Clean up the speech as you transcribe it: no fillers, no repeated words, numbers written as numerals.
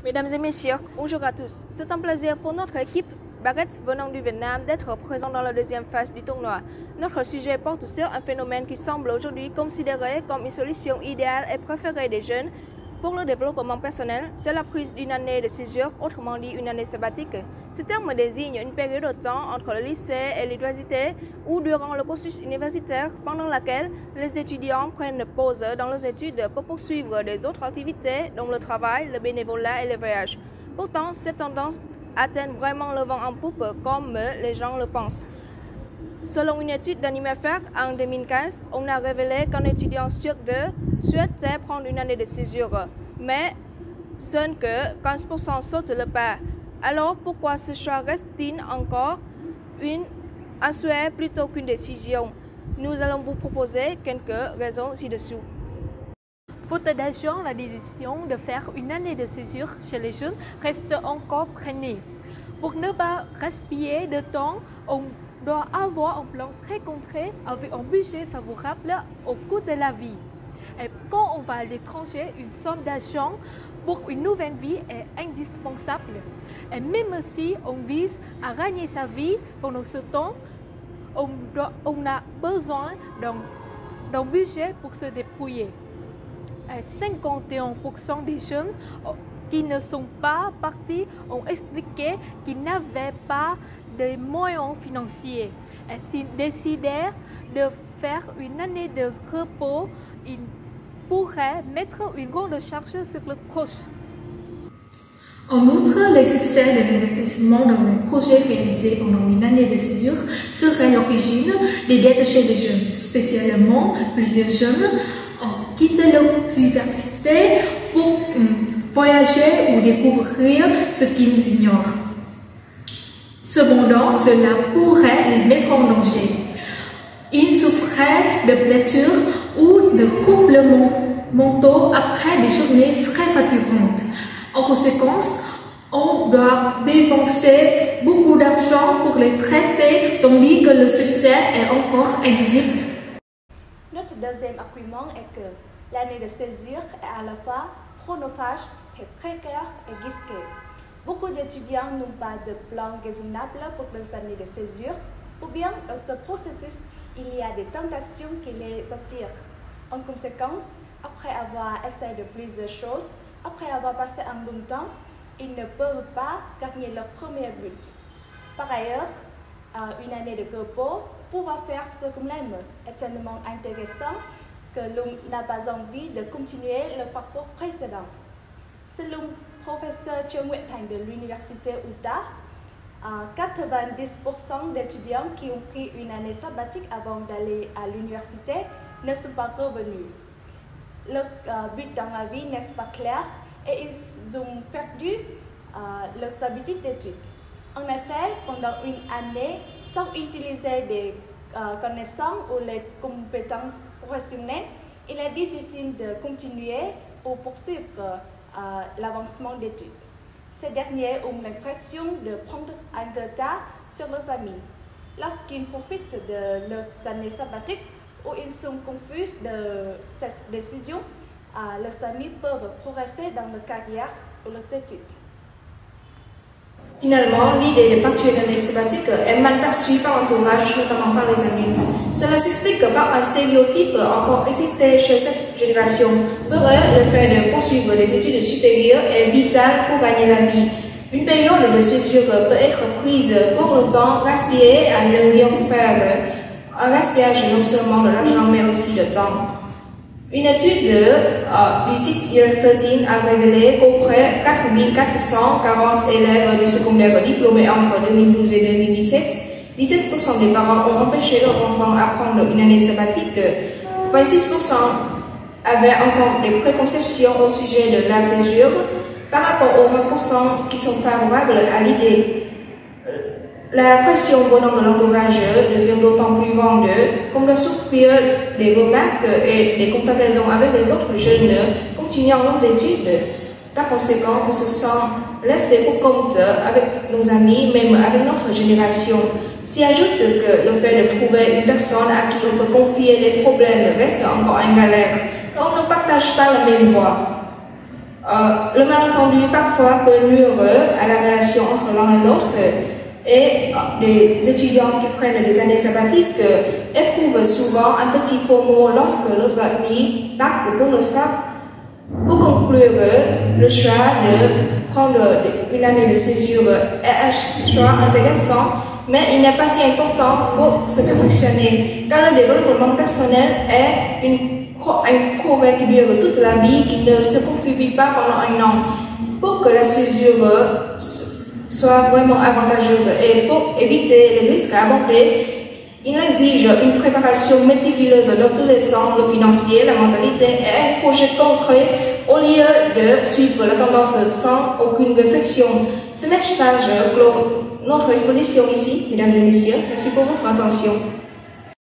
Mesdames et messieurs, bonjour à tous. C'est un plaisir pour notre équipe Baguettes venant du Vietnam d'être présent dans la deuxième phase du tournoi. Notre sujet porte sur un phénomène qui semble aujourd'hui considéré comme une solution idéale et préférée des jeunes pour le développement personnel, c'est la prise d'une année de césure, autrement dit une année sabbatique. Ce terme désigne une période de temps entre le lycée et l'université ou durant le cursus universitaire pendant laquelle les étudiants prennent pause dans leurs études pour poursuivre des autres activités dont le travail, le bénévolat et le voyage. Pourtant, cette tendance atteint vraiment le vent en poupe comme les gens le pensent. Selon une étude d'Animefair en 2015, on a révélé qu'un étudiant sur deux souhaitait prendre une année de césure, mais seuls que 15% sautent le pas. Alors pourquoi ce choix reste-t-il encore un souhait plutôt qu'une décision? Nous allons vous proposer quelques raisons ci-dessous. Faute d'argent, la décision de faire une année de césure chez les jeunes reste encore freinée. Pour ne pas gaspiller de temps, on doit avoir un plan très concret avec un budget favorable au coût de la vie. Et quand on va à l'étranger, une somme d'argent pour une nouvelle vie est indispensable. Et même si on vise à gagner sa vie pendant ce temps, on a besoin d'un budget pour se débrouiller. 51% des jeunes qui ne sont pas partis ont expliqué qu'ils n'avaient pas de moyens financiers. Et s'ils décidèrent de faire une année de repos, ils pourraient mettre une grande charge sur le coach. En outre, le succès de l'investissement dans un projet réalisé pendant une année de césure serait l'origine des dettes chez les jeunes. Spécialement, plusieurs jeunes quittent l'université pour voyager ou découvrir ce qu'ils ignorent. Cependant, cela pourrait les mettre en danger. Ils souffraient de blessures ou de troubles mentaux après des journées très fatigantes. En conséquence, on doit dépenser beaucoup d'argent pour les traiter, tandis que le succès est encore invisible. Notre deuxième argument est que l'année de césure est à la fois chronophage, très précaire et risquée. Beaucoup d'étudiants n'ont pas de plan raisonnable pour leurs années de césure, ou bien dans ce processus, il y a des tentations qui les attirent. En conséquence, après avoir essayé de plusieurs choses, après avoir passé un bon temps, ils ne peuvent pas gagner leur premier but. Par ailleurs, une année de repos, pouvoir faire ce qu'on aime est tellement intéressant que l'on n'a pas envie de continuer le parcours précédent. Selon le professeur Trương Nguyễn Thành de l'université Utah, 90% d'étudiants qui ont pris une année sabbatique avant d'aller à l'université ne sont pas revenus. Leur but dans la vie n'est pas clair et ils ont perdu leurs habitudes d'études. En effet, pendant une année, sans utiliser des connaissances ou les compétences professionnelles, il est difficile de continuer ou poursuivre l'avancement d'études. Ces derniers ont l'impression de prendre un retard sur leurs amis. Lorsqu'ils profitent de leurs années sabbatiques ou ils sont confus de cette décision, leurs amis peuvent progresser dans leur carrière ou leurs études. Finalement, l'idée de partir d'une année sabbatique est mal perçue par l'entourage, notamment par les adultes. Cela s'explique par un stéréotype encore existé chez cette génération. Pour eux, le fait de poursuivre des études supérieures est vital pour gagner la vie. Une période de césure peut être prise pour le temps gaspillé à ne rien faire. Un gaspillage non seulement de l'argent mais aussi de temps. Une étude du site Year 13 a révélé qu'auprès de 4440 élèves du secondaire diplômés entre 2012 et 2017, 17% des parents ont empêché leurs enfants à prendre une année sabbatique. 26% avaient encore des préconceptions au sujet de la césure par rapport aux 20% qui sont favorables à l'idée. La pression venant de l'entourage devient d'autant plus grande qu'on doit souffrir des remarques et des comparaisons avec les autres jeunes continuant leurs études. Par conséquent, on se sent laissé pour compte avec nos amis, même avec notre génération. S'y ajoute que le fait de trouver une personne à qui on peut confier les problèmes reste encore une galère, car on ne partage pas la même voie. Le malentendu parfois peut nuire à la relation entre l'un et l'autre et les étudiants qui prennent des années sabbatiques éprouvent souvent un petit FOMO lorsque leurs amis partent pour le faire. Pour conclure, le choix de prendre une année de césure est extra intéressant, mais il n'est pas si important pour se perfectionner, car le développement personnel est un co-récupérer toute la vie qui ne se poursuit pas pendant un an. Pour que la césure soit vraiment avantageuse et pour éviter les risques à aborder, il exige une préparation méticuleuse dans tous les sens, le financier, la mentalité et un projet concret au lieu de suivre la tendance sans aucune réflexion. Ce message clôt notre exposition ici, mesdames et messieurs. Merci pour votre attention.